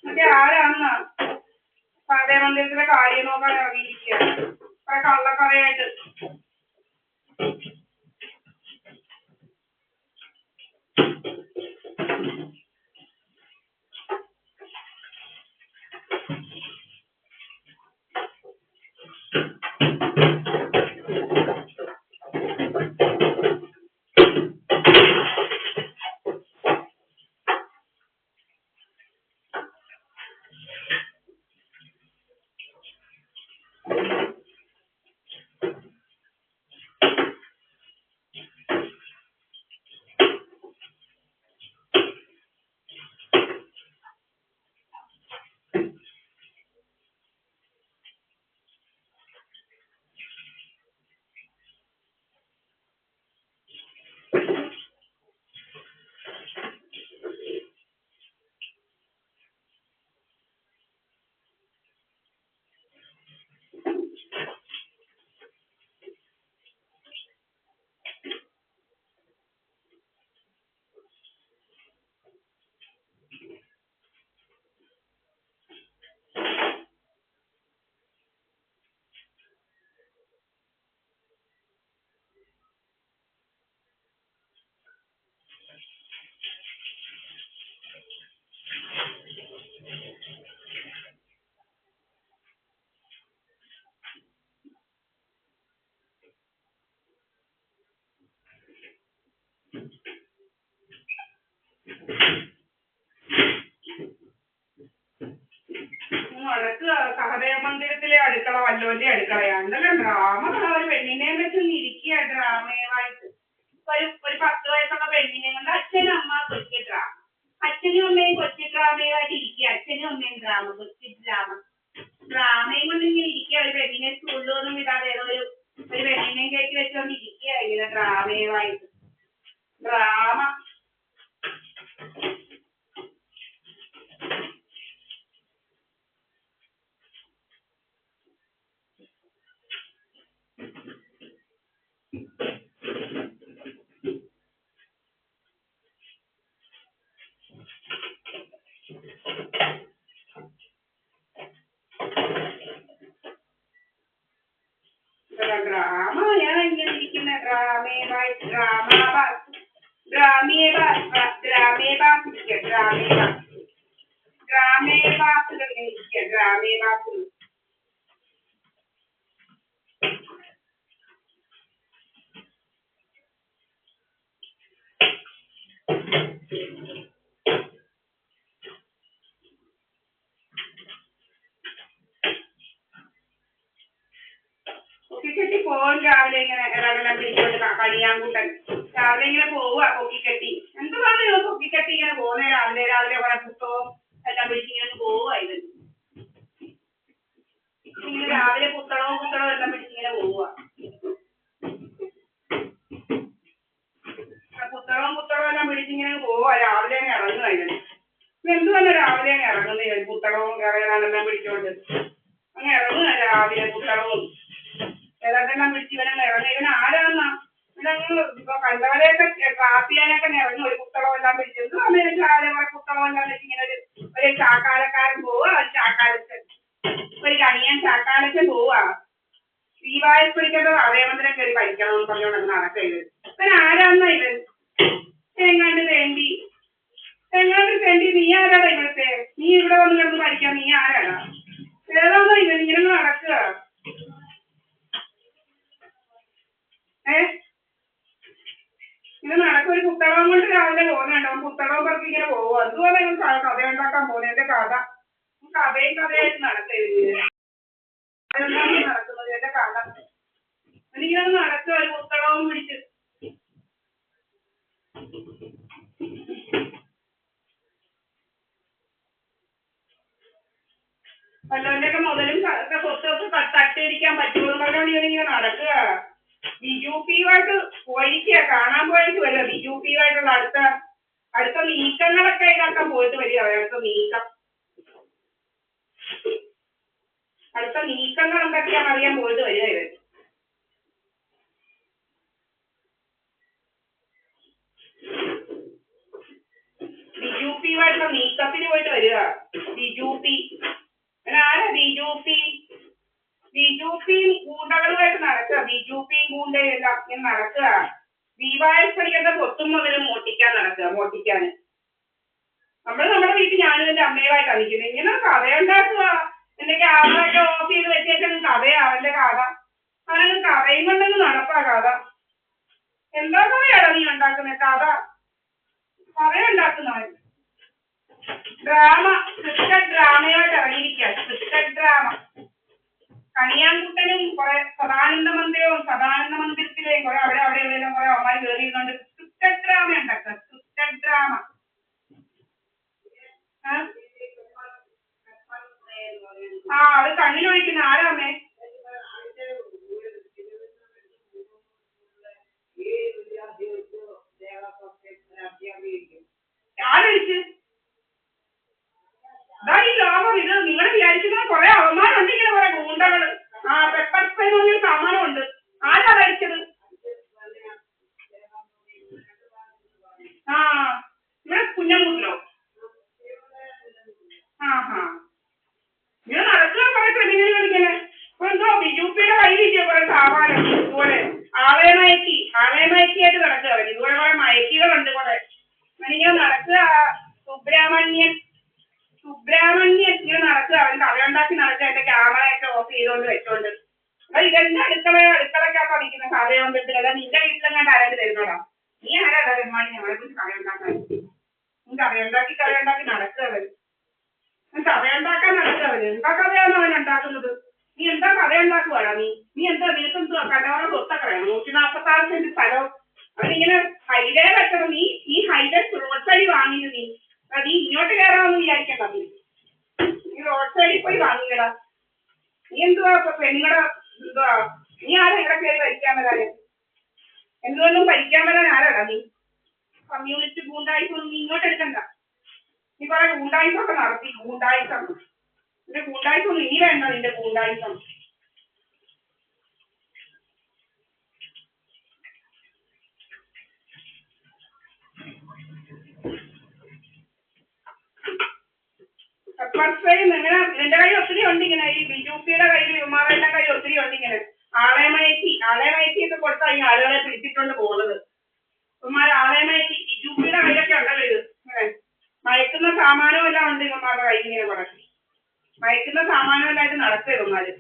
മറ്റേ ആരാന്നാ മന്ദിരത്തിലെ കാര്യം നോക്കാൻ ഇറങ്ങിയിരിക്കുക കള്ളക്കഥയായിട്ട്. സഹദേവ മന്ദിരത്തിലെ അടുക്കള വല്ലോന്റെ അടുക്കളയാണ്. എന്തെല്ലാം ഡ്രാമ ഒരു പെണ്ണിനെ വെച്ച് ഇരിക്കുക ഡ്രാമയുമായിട്ട്. ഒരു 10 വയസ്സുള്ള പെണ്ണിനെ കൊണ്ട് അച്ഛനും അമ്മ കൊച്ചു ഡ്രാമ, അച്ഛനും അമ്മയും കൊച്ചു ഡ്രാമയുമായിട്ട് ഇരിക്കുക. അച്ഛനും അമ്മയും ഡ്രാമ, കൊച്ചു ഡ്രാമയും കൊണ്ട് ഇങ്ങനെ ഇരിക്കുക. ഒരു പെണ്ണിനെ സ്കൂളിലൊന്നും വിടാതെ ഏതോ ഒരു പെണ്ണിനെയും കയറ്റി വെച്ചുകൊണ്ട് ഇരിക്കുക ഇങ്ങനെ ഡ്രാമയുമായിട്ട്. ഡ്രാമ ഞാൻ ഇങ്ങനെ ഇരിക്കുന്ന ഡ്രാമയുമായിട്ട് കൊക്കിക്കെട്ടി പോകും. രാവിലെ ഇങ്ങനെ ഇറങ്ങെല്ലാം പിടിച്ചോണ്ട് കണിയാങ്കൂട്ടൻ രാവിലെ ഇങ്ങനെ പോവുക കൊക്കിക്കെട്ടി. എന്ത് പറഞ്ഞു കൊക്കിക്കെട്ടി ഇങ്ങനെ പോകുന്നേ രാവിലെ കുറെ പുസ്തകവും എല്ലാം പിടിച്ചിങ്ങനെ പോവുക. ഇങ്ങനെ രാവിലെ പുസ്തകവും എല്ലാം പിടിച്ചിങ്ങനെ പോവുക. പുസ്തകവും എല്ലാം പിടിച്ചിങ്ങനെ പോവുക. രാവിലെ അങ്ങ് ഇറങ്ങുക. എന്ത് തന്നെ രാവിലെ അങ്ങ് ഇറങ്ങുന്നേ പുസ്തകവും കറകളെല്ലാം പിടിച്ചോണ്ട് അങ്ങ് ഇറങ്ങുക. രാവിലെ പുസ്തകവും ഏതാണ്ടെല്ലാം പിടിച്ച് ഇവനങ്ങ് ഇറങ്ങുക. ഇവൻ ആരാന്നാ ഇവനങ്ങ് ഇപ്പൊ കണ്ടവരെയൊക്കെ കാപ്പിയാനൊക്കെ ഇറങ്ങും. ഒരു പുസ്തകം എല്ലാം പിടിച്ചു എന്ത് വന്നേലും രാവിലെ കുറെ പുസ്തകം എല്ലാം വെച്ച് ഇങ്ങനെ ഒരു ചാക്കാലക്കാരൻ പോവുക. ഒരു കണിയൻ ചാക്കാലക്കൻ പോവുക. ദീപാവലി പിടിക്കേണ്ട അതേമന്ദിരം കയറി പഠിക്കണമെന്ന് പറഞ്ഞുകൊണ്ട് നടക്കരുത്. ഇവൻ ആരാന്നാ ഇവൻ? എങ്ങാണ്ട് വേണ്ടി നീ ആരാടാ ഇവിടുത്തെ? നീ ഇവിടെ വന്ന് കിടന്ന് പഠിക്കാൻ നീ ആരാടാ? ഏതാന്നോ ഇവൻ ഇങ്ങനെ നടക്കുക? ഇങ്ങനെ നടക്കും. ഒരു പുസ്തകം കൊണ്ട് രാവിലെ പോകുന്നുണ്ടോ? പുസ്തകവും പറക്കി ഇങ്ങനെ പോവുക. അതുപോലെ കഥ ഉണ്ടാക്കാൻ പോകുന്നത്. എന്റെ കഥയായിട്ട് നടക്കരുത്. നടക്കുന്നത് എന്റെ കഥ. എനിക്കിങ്ങനെ നടക്കുക ഒരു പുസ്തകവും പിടിച്ച്. വല്ലവന്റെയൊക്കെ മുതലും സ്വത്തൊക്കെ തട്ടിയിരിക്കാൻ പറ്റുമെന്ന് പറഞ്ഞുകൊണ്ട് ഇവനിങ്ങനെ നടക്കുക. ബിജുപിയുമായിട്ട് പോയിരിക്കുക. കാണാൻ പോയിട്ട് വരിക. ബിജുപിയുമായിട്ടുള്ള അടുത്ത നീക്കങ്ങളൊക്കെ ഇതാക്കാൻ പോയിട്ട് വരിക. അടുത്ത നീക്കങ്ങൾ എന്തൊക്കെയാണെന്ന് അറിയാൻ പോയിട്ട് വരിക ഇവർ. ബിജുപി ആയിട്ടുള്ള നീക്കത്തിന് പോയിട്ട് വരിക. ബിജു പി ആരാ ബിജു പി? ബിജു പിയും ഗൂണ്ടകളുമായിട്ട് നടക്കുക. ബിജു പിയും ഗൂണ്ടയും എല്ലാം ഇങ്ങനെ നടക്കുക. ദീപാവലി പഠിക്കേണ്ട സ്വത്തും മുതലും മോട്ടിക്കാൻ നടക്കുക. മോട്ടിക്കാന് നമ്മുടെ വീട്ടിൽ ഞാനും എന്റെ അമ്മയുമായിട്ടാണ് നിൽക്കുന്നത്. ഇങ്ങനെ കഥയുണ്ടാക്കുക. എന്റെ ക്യാമറയൊക്കെ ഓഫ് ചെയ്ത് വെച്ചേക്കാൻ കഥയാ അവന്റെ കഥ. അവനങ്ങ് കഥയും കൊണ്ടങ്ങ് നടപ്പാ കഥ. എന്താ കഥയാടാ നീ ഉണ്ടാക്കുന്നത്? കഥയുണ്ടാക്കുന്നവൻ ഡ്രാമ, ക്രിക്കറ്റ് ഡ്രാമയായിട്ട് ഇറങ്ങിയിരിക്കുക. Cricket drama. കണിയാൻകുട്ടനും കുറെ സദാനന്ദ മന്ദിരത്തിലെയും കുറെ അവിടെ എവിടെയെല്ലാം കുറെ അമ്മമാർ കയറിയിരുന്നുണ്ട്. ക്രിക്കറ്റ് ഡ്രാമ ഉണ്ടാക്കുക. Cricket drama. അത് കണ്ണിലൊഴിക്കുന്ന ആരാമേ? ആരൊഴിച്ച്? അതാ ഈ ലോകം. ഇത് നിങ്ങൾ വിചാരിക്കുന്ന കുറെ അവന്മാരുണ്ട്. ഇങ്ങനെ കുറെ ഗൂണ്ടകള്. പെപ്പർ സ്പ്രേ എന്ന് പറഞ്ഞൊരു സാമാനമുണ്ട്. ആരാ കഴിച്ചത്? ഇവിടെ കുഞ്ഞമ്മൂട്ടിലോ? ഇങ്ങനെ നടക്കുക കുറെ ക്രിമിനലുകൾ ഇങ്ങനെ. ഇപ്പൊ എന്തോ ബിജു പിയുടെ കയ്യിലിരിക്കുക കുറെ സാമാനം. ഇതുപോലെ ആളെ മയക്കിയായിട്ട് നടക്കുക അവര്. ഇതുപോലെ കുറെ മയക്കികളുണ്ട് കുറെ. ഇങ്ങനെ നടക്കുക. സുബ്രഹ്മണ്യൻ ഇങ്ങനെ നടക്കുക. അവൻ കഥയുണ്ടാക്കി നടക്കുക. എന്റെ ക്യാമറയൊക്കെ ഓഫ് ചെയ്തോണ്ട് വെച്ചോണ്ട്. അപ്പൊ ഇതെന്റെ അടുക്കളക്കകത്താ നിൽക്കുന്ന കഥയോണ്ടിട്ട്. അല്ല നിന്റെ വീട്ടിലെങ്ങാണ്ട് ആരാണ്ട് തരുന്നോടാ? നീ ആരാ പെരുമാണി ഞങ്ങളെ കുറിച്ച് കഥയുണ്ടാക്കാൻ? നീ കഥയുണ്ടാക്കി നടക്കുക അവര്. കഥയുണ്ടാക്കാൻ നടക്കുക അവര്. എന്താ കഥയാണോ അവൻ ഉണ്ടാക്കുന്നത്? നീ എന്താ കഥയുണ്ടാക്കുവാടാ നീ? നിനക്കെന്തോ കടവറ സ്വത്തൊക്കെ വേണം. 146 സെന്റ് സ്ഥലം. അവനിങ്ങനെ ഹൈവേ വെക്കണം. നീ ഈ ഹൈവേ റോഡ് സൈഡിൽ വാങ്ങിയത് നീ. നീ ഇങ്ങോട്ട് കയറാമെന്ന് വിചാരിക്കണ്ട. നീ റോഡ് സൈഡിൽ പോയി വാങ്ങിക്കടാ. നീ എന്തുവാ നീ ആരാ ഇവിടെ കയറി ഭരിക്കാൻ വരാന്? എന്തുകൊണ്ടും ഭരിക്കാൻ വരാൻ ആരാടാ നീ? കമ്മ്യൂണിസ്റ്റ് ഗൂണ്ടായിസൊന്നും നീ ഇങ്ങോട്ട് എടുക്കണ്ട. നീ കുറെ ഗൂണ്ടായിസൊക്കെ നടത്തി. നിന്റെ ഗൂണ്ടായിസം നീ വേണ്ട. നിന്റെ ഗൂണ്ടായിസം പെപ്പർ സ്പ്രേ ഇങ്ങനെ നിന്റെ കൈ ഒത്തിരി ഉണ്ട്. ഇങ്ങനെ ഈ ബിജു പിയുടെ കയ്യിൽ വിമാനയുടെ കൈ ഒത്തിരി ഉണ്ട്. ഇങ്ങനെ ആളെ മയക്കിയൊക്കെ കൊടുത്താൽ ഈ ആളുകളെ പിടിച്ചിട്ടുണ്ട് പോകുന്നത്. ആളെമയക്കി ബിജു പിയുടെ കയ്യിലൊക്കെ ഉണ്ടല്ലോ ഇത്. ഇങ്ങനെ മയക്കുന്ന സാമാനവും എല്ലാം ഉണ്ട് ഇവന്മാരുടെ കയ്യിൽ. ഇങ്ങനെ പറയും മയക്കുന്ന സാമാനം എല്ലായിട്ട് നടക്കുക ഇവന്മാര്.